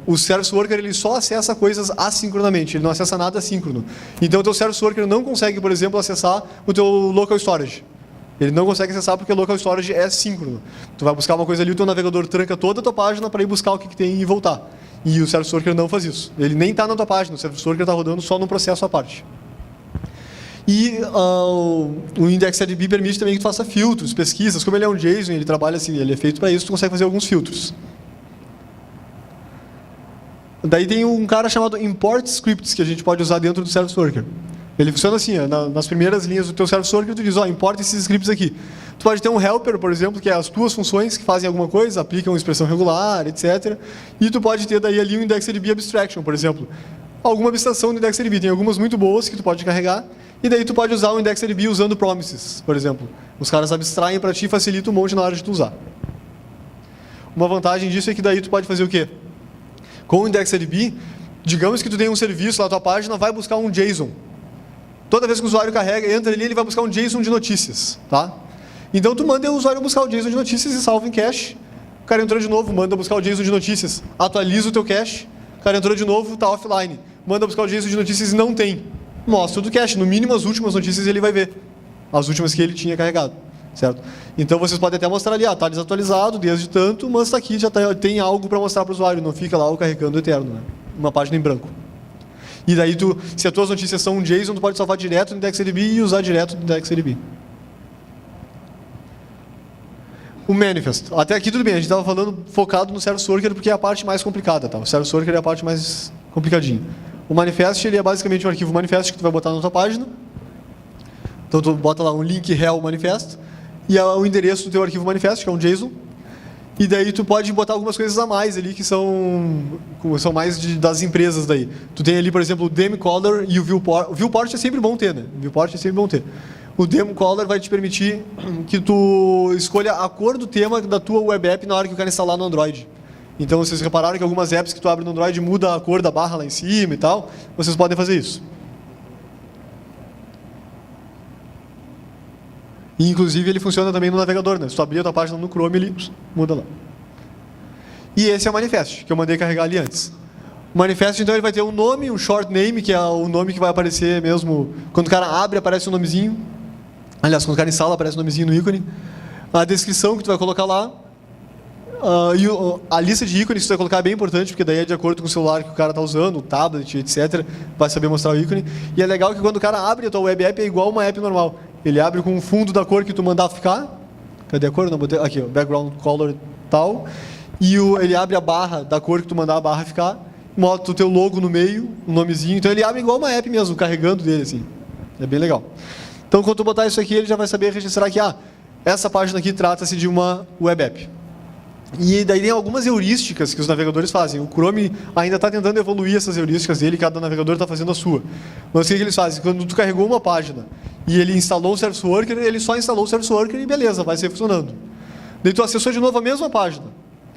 o service worker ele só acessa coisas assincronamente, ele não acessa nada assíncrono. Então o teu service worker não consegue, por exemplo, acessar o teu local storage. Ele não consegue acessar porque o local storage é síncrono. Tu vai buscar uma coisa ali, o teu navegador tranca toda a tua página para ir buscar o que tem e voltar. E o Service Worker não faz isso. Ele nem está na tua página, o Service Worker está rodando só num processo à parte. E o IndexedDB permite também que tu faça filtros, pesquisas. Como ele é um JSON, ele trabalha assim, ele é feito para isso, tu consegue fazer alguns filtros. Daí tem um cara chamado Import Scripts que a gente pode usar dentro do Service Worker. Ele funciona assim, nas primeiras linhas do teu Service Worker, tu diz, importa esses scripts aqui. Tu pode ter um helper, por exemplo, que é as tuas funções que fazem alguma coisa, aplicam uma expressão regular, etc. E tu pode ter daí ali um IndexedDB Abstraction, por exemplo. Alguma abstração do IndexedDB. Tem algumas muito boas que tu pode carregar. E daí tu pode usar o IndexedDB usando promises, por exemplo. Os caras abstraem para ti e facilita um monte na hora de tu usar. Uma vantagem disso é que daí tu pode fazer o quê? Com o IndexedDB, digamos que tu tem um serviço lá na tua página, vai buscar um JSON. Toda vez que o usuário carrega, entra ali, ele vai buscar um JSON de notícias, tá? Então tu manda o usuário buscar o JSON de notícias e salva em cache. O cara entrou de novo, manda buscar o JSON de notícias, atualiza o teu cache. O cara entrou de novo, está offline. Manda buscar o JSON de notícias e não tem. Mostra o do cache, no mínimo as últimas notícias ele vai ver. As últimas que ele tinha carregado, certo? Então vocês podem até mostrar ali, está desatualizado desde tanto, mas está aqui, tem algo para mostrar para o usuário, não fica lá o carregando eterno, né? Uma página em branco. E daí, se as tuas notícias são um JSON, tu pode salvar direto no IndexedDB e usar direto no IndexedDB. O manifest. Até aqui tudo bem, a gente estava falando focado no Service Worker porque é a parte mais complicada. Tá? O Service Worker é a parte mais complicadinha. O manifest ele é basicamente um arquivo manifest que tu vai botar na tua página. Então tu bota lá um link rel manifest e é o endereço do teu arquivo manifest, que é um JSON. E daí tu pode botar algumas coisas a mais ali que são mais das empresas daí. Tu tem ali, por exemplo, o dmcaller e o viewport. O viewport é sempre bom ter, né? O viewport é sempre bom ter. O dmcaller vai te permitir que tu escolha a cor do tema da tua web app na hora que o cara instalar no Android. Então, vocês repararam que algumas apps que tu abre no Android muda a cor da barra lá em cima e tal. Vocês podem fazer isso. E, inclusive, ele funciona também no navegador, né? Se tu abrir a tua página no Chrome, ele muda lá. E esse é o manifest, que eu mandei carregar ali antes. O manifest, então, ele vai ter um nome, um short name, que é o nome que vai aparecer mesmo... Quando o cara abre, aparece um nomezinho. Aliás, quando o cara instala, aparece um nomezinho no ícone. A descrição que tu vai colocar lá. E a lista de ícones que tu vai colocar é bem importante, porque daí é de acordo com o celular que o cara está usando, o tablet, etc. Vai saber mostrar o ícone. E é legal que quando o cara abre a tua web app, é igual uma app normal. Ele abre com o fundo da cor que tu mandar ficar. Cadê a cor? Não botei. Aqui, ó, background color tal. E ele abre a barra da cor que tu mandar a barra ficar. Bota o teu logo no meio, um nomezinho. Então ele abre igual uma app mesmo, carregando dele assim. É bem legal. Então quando tu botar isso aqui, ele já vai saber registrar que essa página aqui trata-se de uma web app. E daí tem algumas heurísticas que os navegadores fazem. O Chrome ainda está tentando evoluir essas heurísticas dele, cada navegador está fazendo a sua. Mas o que eles fazem? Quando tu carregou uma página e ele instalou o Service Worker, ele só instalou o Service Worker e beleza, vai ser funcionando. Daí tu acessou de novo a mesma página.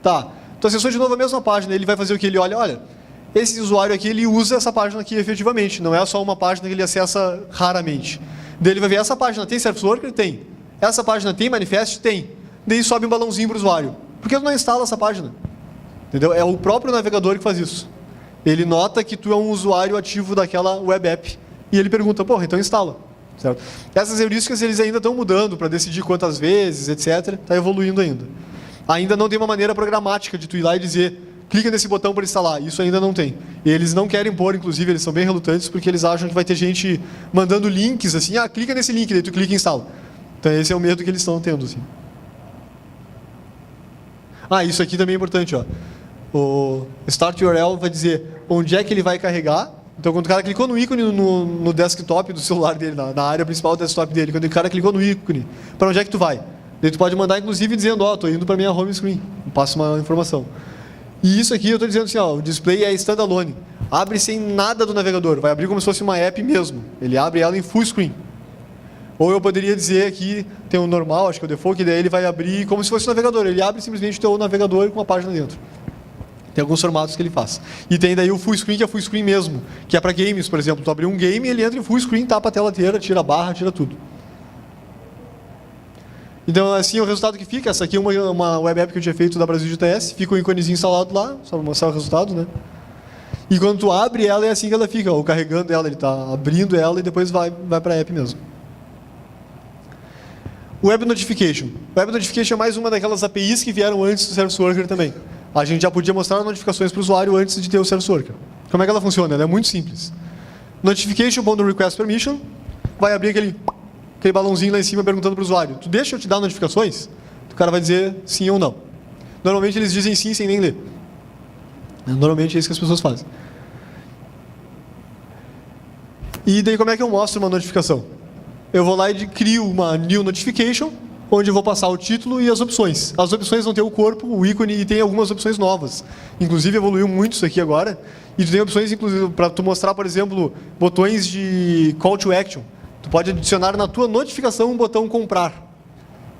Tá, tu acessou de novo a mesma página, ele vai fazer o que? Ele olha, esse usuário aqui, ele usa essa página aqui efetivamente, não é só uma página que ele acessa raramente. Daí ele vai ver, essa página tem Service Worker? Tem. Essa página tem manifest? Tem. Daí sobe um balãozinho para o usuário. Por que tu não instala essa página? Entendeu? É o próprio navegador que faz isso. Ele nota que tu é um usuário ativo daquela web app e ele pergunta, porra, então instala. Certo? Essas heurísticas eles ainda estão mudando para decidir quantas vezes, etc. Está evoluindo ainda. Ainda não tem uma maneira programática de tu ir lá e dizer, clica nesse botão para instalar. Isso ainda não tem. E eles não querem pôr, inclusive, eles são bem relutantes porque eles acham que vai ter gente mandando links assim, clica nesse link, daí tu clica e instala. Então esse é o medo que eles estão tendo, assim. Isso aqui também é importante, ó. O Start URL vai dizer onde é que ele vai carregar. Então, quando o cara clicou no ícone no desktop do celular dele, na área principal do desktop dele, quando o cara clicou no ícone, para onde é que tu vai? Daí tu pode mandar, inclusive, dizendo, estou indo para minha home screen. Passa uma informação. E isso aqui eu estou dizendo assim, o display é standalone. Abre sem nada do navegador. Vai abrir como se fosse uma app mesmo. Ele abre ela em full screen. Ou eu poderia dizer aqui, tem o normal, acho que é o default, que daí ele vai abrir como se fosse um navegador. Ele abre simplesmente o teu navegador com uma página dentro. Tem alguns formatos que ele faz. E tem daí o full screen, que é full screen mesmo. Que é para games, por exemplo. Tu abrir um game, ele entra em full screen, tapa a tela inteira, tira a barra, tira tudo. Então, assim, o resultado que fica, essa aqui é uma web app que eu tinha feito da Brasil GTS, fica um íconezinho instalado lá, só para mostrar o resultado, né? E quando tu abre ela, é assim que ela fica, carregando ela, ele está abrindo ela e depois vai para a app mesmo. Web Notification. Web Notification é mais uma daquelas APIs que vieram antes do Service Worker também. A gente já podia mostrar notificações para o usuário antes de ter o Service Worker. Como é que ela funciona? Ela é muito simples. Notification.request_permission vai abrir aquele balãozinho lá em cima perguntando para o usuário, tu deixa eu te dar notificações? O cara vai dizer sim ou não. Normalmente eles dizem sim sem nem ler. Normalmente é isso que as pessoas fazem. E daí como é que eu mostro uma notificação? Eu vou lá e crio uma new notification, onde eu vou passar o título e as opções. As opções vão ter o corpo, o ícone e tem algumas opções novas. Inclusive evoluiu muito isso aqui agora. E tu tem opções, inclusive, para tu mostrar, por exemplo, botões de call to action. Tu pode adicionar na tua notificação um botão comprar.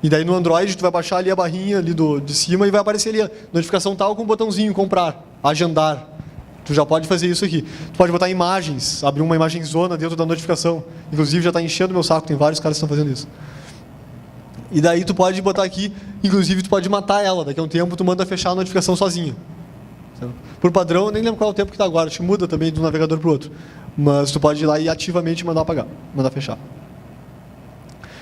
E daí no Android tu vai baixar ali a barrinha ali de cima e vai aparecer ali a notificação tal com o botãozinho comprar, agendar. Tu já pode fazer isso aqui. Tu pode botar imagens, abrir uma imagem zona dentro da notificação. Inclusive já está enchendo meu saco, tem vários caras que estão fazendo isso. E daí tu pode botar aqui, inclusive tu pode matar ela, daqui a um tempo tu manda fechar a notificação sozinha. Por padrão, eu nem lembro qual é o tempo que está agora, te muda também de um navegador para o outro. Mas tu pode ir lá e ativamente mandar apagar, mandar fechar.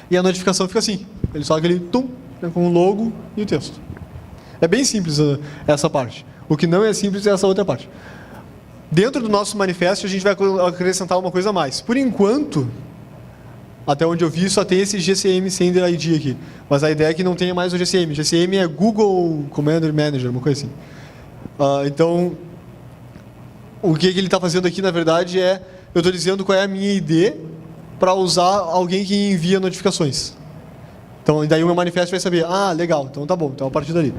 E a notificação fica assim, ele só aquele tum, com o logo e o texto. É bem simples essa parte. O que não é simples é essa outra parte. Dentro do nosso manifesto a gente vai acrescentar uma coisa a mais. Por enquanto, até onde eu vi, só tem esse GCM Sender ID aqui. Mas a ideia é que não tenha mais o GCM. GCM é Google Commander Manager, uma coisa assim. Então, o que ele está fazendo aqui, na verdade, eu estou dizendo qual é a minha ID para usar alguém que envia notificações. Então, daí o meu manifesto vai saber, legal, então tá bom, então a partir dali.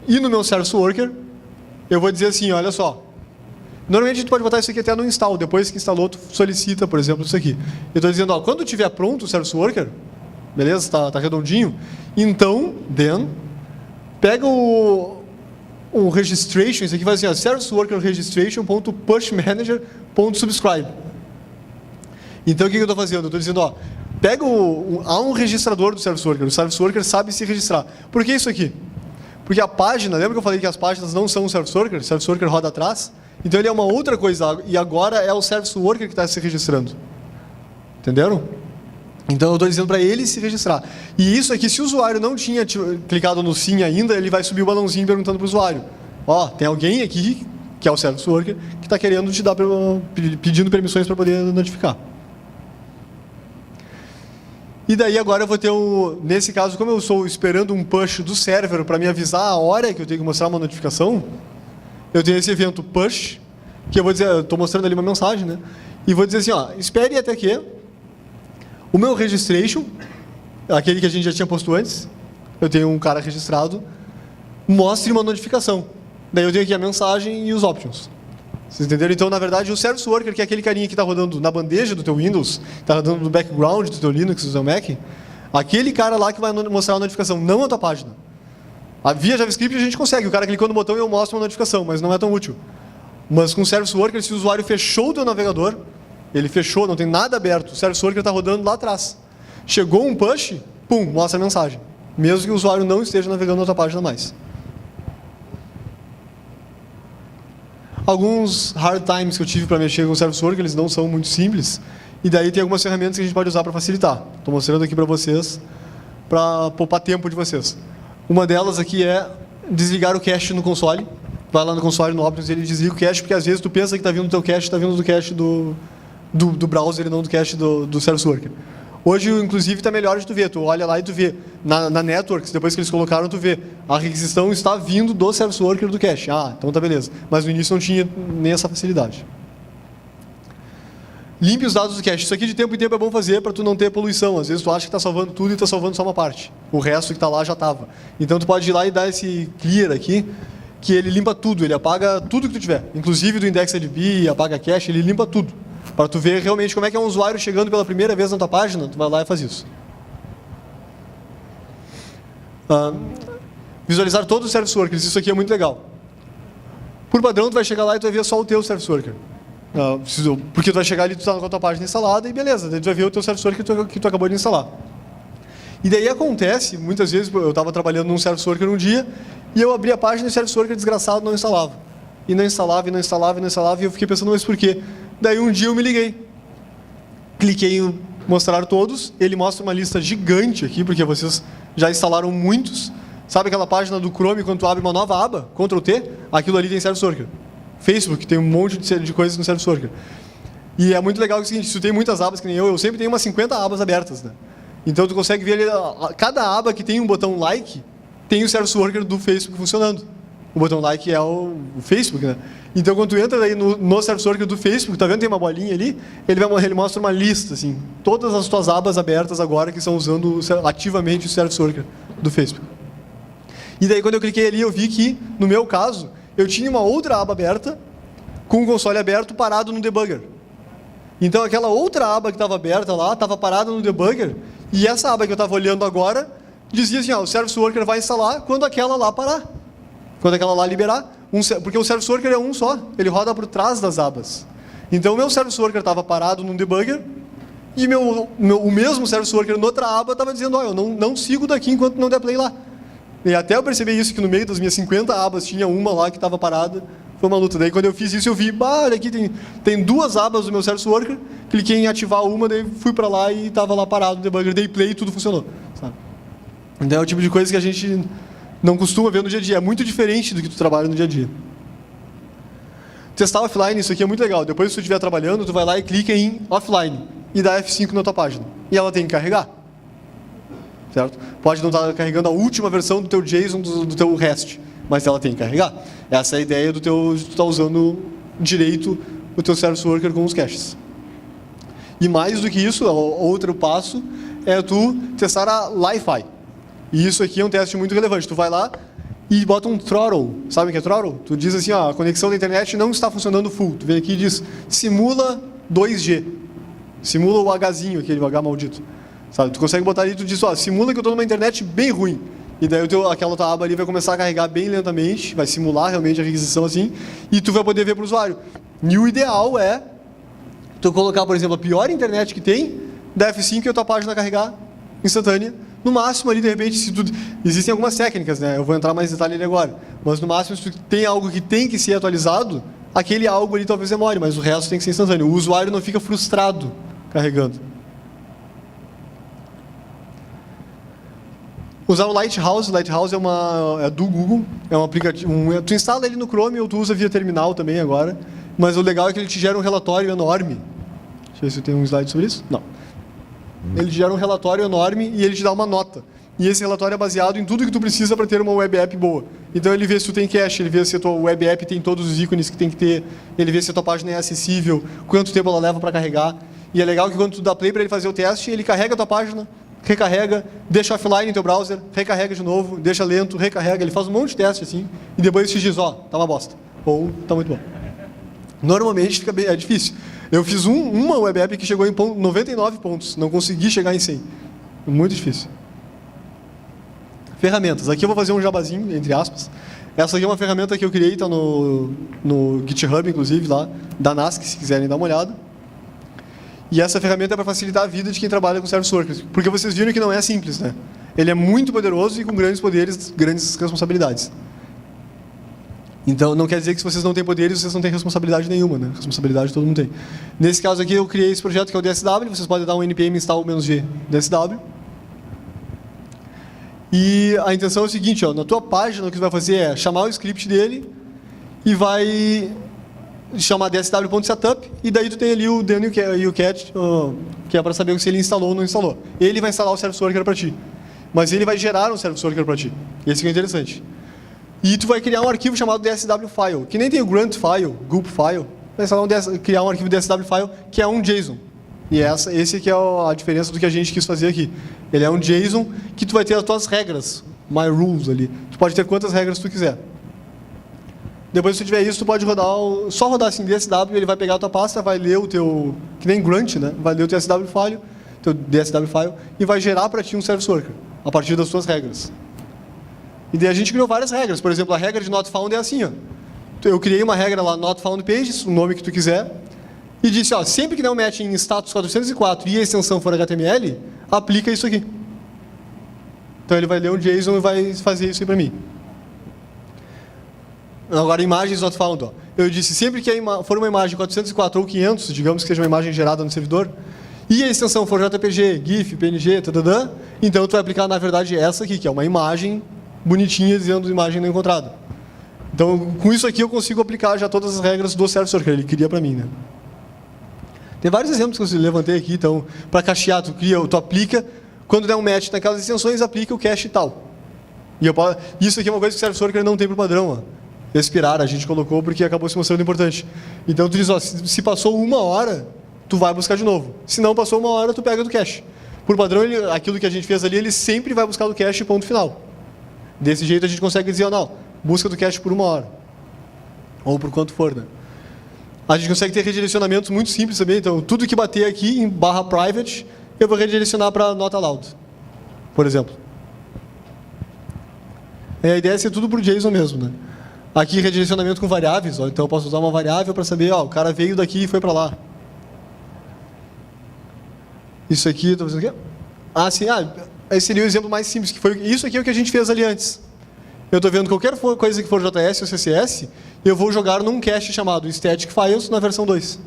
E no meu Service Worker, eu vou dizer assim, olha só, normalmente a gente pode botar isso aqui até no install, depois que instalou, tu solicita, por exemplo, isso aqui. Eu estou dizendo, quando tiver pronto o Service Worker, beleza, está redondinho, então, pega o registration, isso aqui vai assim, Service Worker registration.pushmanager.subscribe. Então, o que eu estou fazendo? Eu estou dizendo, pega há um registrador do Service Worker, o Service Worker sabe se registrar. Por que isso aqui? Porque a página, lembra que eu falei que as páginas não são o Service Worker roda atrás? Então ele é uma outra coisa, e agora é o Service Worker que está se registrando. Entenderam? Então eu estou dizendo para ele se registrar. E isso aqui, se o usuário não tinha clicado no sim ainda, ele vai subir o balãozinho perguntando para o usuário. Tem alguém aqui, que é o Service Worker, que está querendo te dar, pedindo permissões para poder notificar. E daí agora eu vou ter nesse caso, como eu estou esperando um push do server para me avisar a hora que eu tenho que mostrar uma notificação, eu tenho esse evento push, que eu vou dizer, eu estou mostrando ali uma mensagem, né? E vou dizer assim, espere até que o meu registration, aquele que a gente já tinha posto antes, eu tenho um cara registrado, mostre uma notificação. Daí eu tenho aqui a mensagem e os options. Vocês entenderam? Então, na verdade, o Service Worker, que é aquele carinha que está rodando na bandeja do teu Windows, está rodando no background do teu Linux, do teu Mac, aquele cara lá que vai mostrar a notificação, não a tua página. Via JavaScript a gente consegue, o cara clicou no botão e eu mostro uma notificação, mas não é tão útil. Mas com o Service Worker, se o usuário fechou o teu navegador, ele fechou, não tem nada aberto, o Service Worker está rodando lá atrás. Chegou um push, pum, mostra a mensagem. Mesmo que o usuário não esteja navegando na tua página mais. Alguns hard times que eu tive para mexer com o Service Worker, eles não são muito simples. E daí tem algumas ferramentas que a gente pode usar para facilitar. Estou mostrando aqui para vocês, para poupar tempo de vocês. Uma delas aqui é desligar o cache no console. Vai lá no console, no Options, e ele desliga o cache, porque às vezes tu pensa que está vindo do teu cache, está vindo do cache do browser e não do cache do Service Worker. Hoje, inclusive, está melhor de tu ver. Tu olha lá e tu vê. Na Networks, depois que eles colocaram, tu vê. A requisição está vindo do Service Worker do cache. Ah, então tá beleza. Mas no início não tinha nem essa facilidade. Limpe os dados do cache. Isso aqui de tempo em tempo é bom fazer para tu não ter poluição. Às vezes tu acha que está salvando tudo e está salvando só uma parte. O resto que está lá já estava. Então tu pode ir lá e dar esse clear aqui, que ele limpa tudo. Ele apaga tudo que tu tiver. Inclusive do IndexedDB, apaga cache, ele limpa tudo. Para tu ver realmente como é que é um usuário chegando pela primeira vez na tua página, tu vai lá e faz isso. Visualizar todos os Service Workers. Isso aqui é muito legal. Por padrão, tu vai chegar lá e tu vai ver só o teu Service Worker. Porque tu vai chegar ali, tu está com a tua página instalada e beleza, daí tu vai ver o teu Service Worker que tu acabou de instalar. E daí acontece, muitas vezes, eu estava trabalhando num Service Worker um dia e eu abri a página e o Service Worker desgraçado não instalava. E não instalava, e não instalava, e não instalava, e eu fiquei pensando, mas por quê? Daí um dia eu me liguei. Cliquei em mostrar todos, ele mostra uma lista gigante aqui, porque vocês já instalaram muitos. Sabe aquela página do Chrome, quando tu abre uma nova aba, Ctrl+T, aquilo ali tem Service Worker. Facebook tem um monte de coisas no Service Worker. E é muito legal que é o seguinte, se tu tem muitas abas que nem eu sempre tenho umas 50 abas abertas, né? Então tu consegue ver ali, cada aba que tem um botão like, tem o Service Worker do Facebook funcionando. O botão like é o Facebook, né? Então quando tu entra aí no Service Worker do Facebook, tá vendo, tem uma bolinha ali, ele mostra uma lista, assim, todas as tuas abas abertas agora que estão usando ativamente o Service Worker do Facebook. E daí quando eu cliquei ali, eu vi que, no meu caso, eu tinha uma outra aba aberta, com o console aberto, parado no debugger. Então aquela outra aba que estava aberta lá, estava parada no debugger, e essa aba que eu estava olhando agora, dizia assim, o Service Worker vai instalar quando aquela lá parar. Quando aquela lá liberar, porque o Service Worker é um só, ele roda por trás das abas. Então o meu Service Worker estava parado no debugger, e o mesmo Service Worker noutra aba estava dizendo, eu não sigo daqui enquanto não der play lá. E até eu percebi isso, que no meio das minhas 50 abas tinha uma lá que estava parada, foi uma luta. Daí quando eu fiz isso eu vi, olha aqui, tem duas abas do meu Service Worker, cliquei em ativar uma, daí fui para lá e estava lá parado no debugger, dei play e tudo funcionou. Sabe? Então é o tipo de coisa que a gente não costuma ver no dia a dia, é muito diferente do que tu trabalha no dia a dia. Testar offline, isso aqui é muito legal. Depois, se tu estiver trabalhando, tu vai lá e clica em offline e dá F5 na tua página. E ela tem que carregar. Certo? Pode não estar carregando a última versão do teu JSON, do teu REST, mas ela tem que carregar. Essa é a ideia de tu estar usando direito o teu Service Worker com os caches. E mais do que isso, outro passo é tu testar a Li-Fi. E isso aqui é um teste muito relevante. Tu vai lá e bota um throttle. Sabe o que é throttle? Tu diz assim, a conexão da internet não está funcionando full. Tu vem aqui e diz, simula 2G. Simula o Hzinho, aquele H maldito. Sabe? Tu consegue botar ali e tu diz, simula que eu estou numa internet bem ruim. E daí aquela tua aba ali vai começar a carregar bem lentamente, vai simular realmente a requisição assim, e tu vai poder ver para o usuário. E o ideal é tu colocar, por exemplo, a pior internet que tem, da F5 e a tua página carregar instantânea. No máximo ali, de repente, existem algumas técnicas, né? Eu vou entrar mais em detalhe ali agora. Mas no máximo, se tu tem algo que tem que ser atualizado, aquele algo ali talvez demore, mas o resto tem que ser instantâneo. O usuário não fica frustrado carregando. Usar o Lighthouse. Lighthouse é do Google, é um aplicativo. Tu instala ele no Chrome ou tu usa via terminal também agora. Mas o legal é que ele te gera um relatório enorme. Deixa eu ver se eu tenho um slide sobre isso. Não. Ele te gera um relatório enorme e ele te dá uma nota. E esse relatório é baseado em tudo que tu precisa para ter uma web app boa. Então ele vê se tu tem cache, ele vê se a tua web app tem todos os ícones que tem que ter, ele vê se a tua página é acessível, quanto tempo ela leva para carregar. E é legal que quando tu dá play para ele fazer o teste, ele carrega a tua página, recarrega, deixa offline em teu browser, recarrega de novo, deixa lento, recarrega, ele faz um monte de teste assim, e depois te diz, tá uma bosta, ou tá muito bom. Normalmente é difícil. Eu fiz uma web app que chegou em 99 pontos, não consegui chegar em 100. Muito difícil. Ferramentas. Aqui eu vou fazer um jabazinho, entre aspas. Essa aqui é uma ferramenta que eu criei, está no GitHub, inclusive, lá, da NASC, se quiserem dar uma olhada. E essa ferramenta é para facilitar a vida de quem trabalha com Service Workers. Porque vocês viram que não é simples, né? Ele é muito poderoso e com grandes poderes, grandes responsabilidades. Então, não quer dizer que se vocês não têm poderes, vocês não têm responsabilidade nenhuma, né? Responsabilidade todo mundo tem. Nesse caso aqui, eu criei esse projeto que é o DSW. Vocês podem dar um npm install-g DSW. E a intenção é o seguinte, na tua página, o que você vai fazer é chamar o script dele e vai chamar dsw.setup, e daí tu tem ali o deno e o cat, que é para saber se ele instalou ou não instalou. Ele vai instalar o service worker para ti, mas ele vai gerar um service worker para ti. Esse que é interessante. E tu vai criar um arquivo chamado DSW file, que nem tem o grunt file, gulp file, vai criar um arquivo DSW file que é um JSON. E esse que é a diferença do que a gente quis fazer aqui. Ele é um JSON que tu vai ter as tuas regras, my rules ali. Tu pode ter quantas regras tu quiser. Depois, se tu tiver isso, tu pode rodar, só rodar assim, DSW, ele vai pegar a tua pasta, vai ler o teu, que nem grunt, né? Vai ler o teu DSW file, e vai gerar para ti um service worker, a partir das tuas regras. E daí a gente criou várias regras. Por exemplo, a regra de not found é assim, ó. Eu criei uma regra lá, not found pages, o nome que tu quiser, e disse, ó, sempre que der um match em status 404 e a extensão for HTML, aplica isso aqui. Então ele vai ler um JSON e vai fazer isso aí para mim. Agora, imagens not found. Ó. Eu disse, sempre que for uma imagem 404 ou 500, digamos que seja uma imagem gerada no servidor, e a extensão for JPG, GIF, PNG, tadadã, então tu vai aplicar, na verdade, essa aqui, que é uma imagem bonitinha dizendo imagem não encontrada. Então, com isso aqui, eu consigo aplicar já todas as regras do service worker, ele queria para mim. Né? Tem vários exemplos que eu levantei aqui. Então, para cachear, tu aplica, quando der um match naquelas extensões, aplica o cache tal. E isso aqui é uma coisa que o service worker não tem por padrão. Ó. Expirar, a gente colocou porque acabou se mostrando importante. Então, tu diz, ó, se passou 1 hora, tu vai buscar de novo. Se não passou 1 hora, tu pega do cache. Por padrão, aquilo que a gente fez ali, ele sempre vai buscar do cache, ponto final. Desse jeito, a gente consegue dizer, ó, não, busca do cache por 1 hora. Ou por quanto for, né? A gente consegue ter redirecionamentos muito simples também. Então, tudo que bater aqui em /private, eu vou redirecionar para not allowed, por exemplo. A ideia é ser tudo por JSON mesmo, né? Aqui, redirecionamento com variáveis. Ó, então, eu posso usar uma variável para saber, ó, o cara veio daqui e foi para lá. Isso aqui, estou fazendo aqui. Ah, sim. Esse seria o exemplo mais simples. Que foi, isso aqui é o que a gente fez ali antes. Eu estou vendo qualquer coisa que for JS ou CSS, eu vou jogar num cache chamado Static Files na versão 2.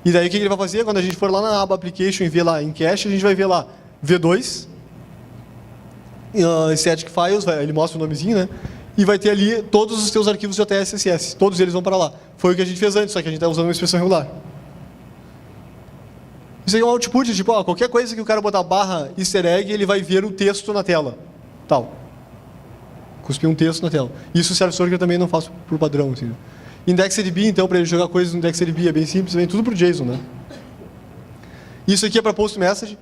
E daí, o que ele vai fazer? Quando a gente for lá na aba Application e ver lá em cache, a gente vai ver lá V2, Static Files, ele mostra o nomezinho, né? E vai ter ali todos os teus arquivos JS e CSS. Todos eles vão para lá. Foi o que a gente fez antes, só que a gente está usando uma expressão regular. Isso aqui é um output, tipo, ó, qualquer coisa que o cara botar /easter egg, ele vai ver o texto na tela. Tal. Cuspir um texto na tela. Isso o service worker também não faz por padrão. Assim. IndexedDB, então, para ele jogar coisas no IndexedDB é bem simples, vem tudo por JSON, né? Isso aqui é para post message.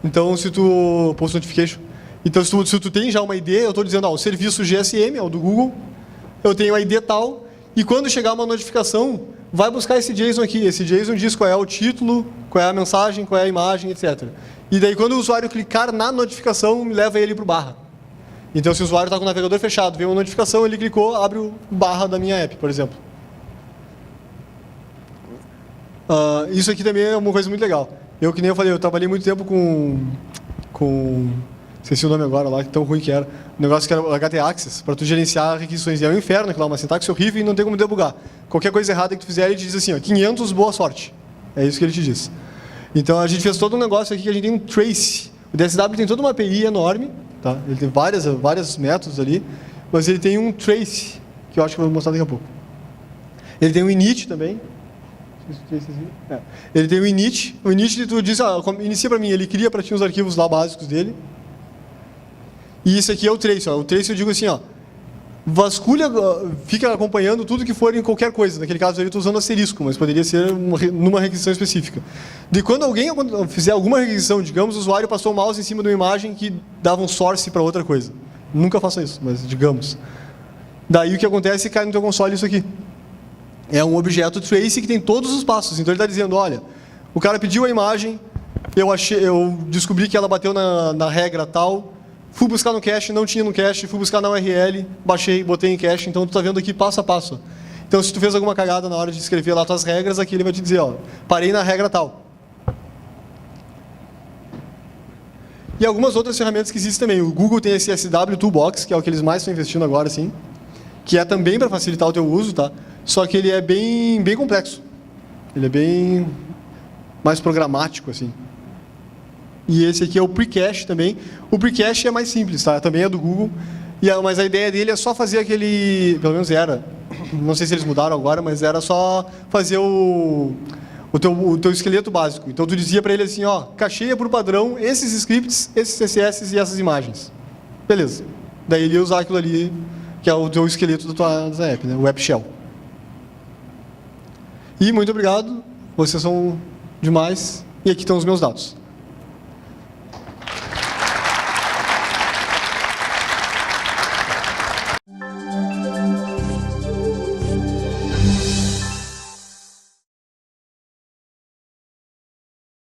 Então, se tu... post notification. Então, se tu tem já uma ID, eu estou dizendo, ó, o serviço GSM, é o do Google, eu tenho a ID tal, e quando chegar uma notificação, vai buscar esse JSON aqui. Esse JSON diz qual é o título, qual é a mensagem, qual é a imagem, etc. E daí, quando o usuário clicar na notificação, me leva ele para o barra. Então, se o usuário está com o navegador fechado, vem uma notificação, ele clicou, abre o barra da minha app, por exemplo. Isso aqui também é uma coisa muito legal. Eu, que nem eu falei, eu trabalhei muito tempo com esqueci o nome agora lá, que tão ruim que era. O negócio que era o HT-Access, para tu gerenciar requisições. E é um inferno, aquilo lá, uma sintaxe horrível e não tem como debugar. Qualquer coisa errada que tu fizer, ele te diz assim, ó, 500, boa sorte. É isso que ele te diz. Então, a gente fez todo um negócio aqui que a gente tem um trace. O DSW tem toda uma API enorme, tá? Ele tem vários métodos ali, mas ele tem um trace, que eu acho que eu vou mostrar daqui a pouco. Ele tem um init também. Ele tem um init. O init, tu diz, inicia para mim, ele cria para ti os arquivos lá básicos dele. E isso aqui é o trace. Ó. O trace eu digo assim, ó, vasculha, fica acompanhando tudo que for em qualquer coisa. Naquele caso eu estou usando asterisco, mas poderia ser numa requisição específica. De quando alguém fizer alguma requisição, digamos, o usuário passou o mouse em cima de uma imagem que dava um source para outra coisa. Nunca faça isso, mas digamos. Daí o que acontece é que cai no teu console isso aqui. É um objeto trace que tem todos os passos. Então ele está dizendo, olha, o cara pediu a imagem, eu descobri que ela bateu na regra tal, fui buscar no cache, não tinha no cache, fui buscar na URL, baixei, botei em cache, então tu está vendo aqui passo a passo. Então se tu fez alguma cagada na hora de escrever lá tuas regras, aqui ele vai te dizer, ó, parei na regra tal. E algumas outras ferramentas que existem também. O Google tem esse SW Toolbox, que é o que eles mais estão investindo agora, assim, que é também para facilitar o teu uso, tá? Só que ele é bem complexo. Ele é bem mais programático, assim. E esse aqui é o Precache também. O Precache é mais simples, tá? Também é do Google. Mas a ideia dele é só fazer aquele... Pelo menos era. não sei se eles mudaram agora, mas era só fazer o teu esqueleto básico. Então tu dizia para ele assim, ó, cacheia por padrão esses scripts, esses CSS e essas imagens. Beleza. Daí ele ia usar aquilo ali, que é o teu esqueleto da tua app, né? O App Shell. E muito obrigado, vocês são demais. E aqui estão os meus dados.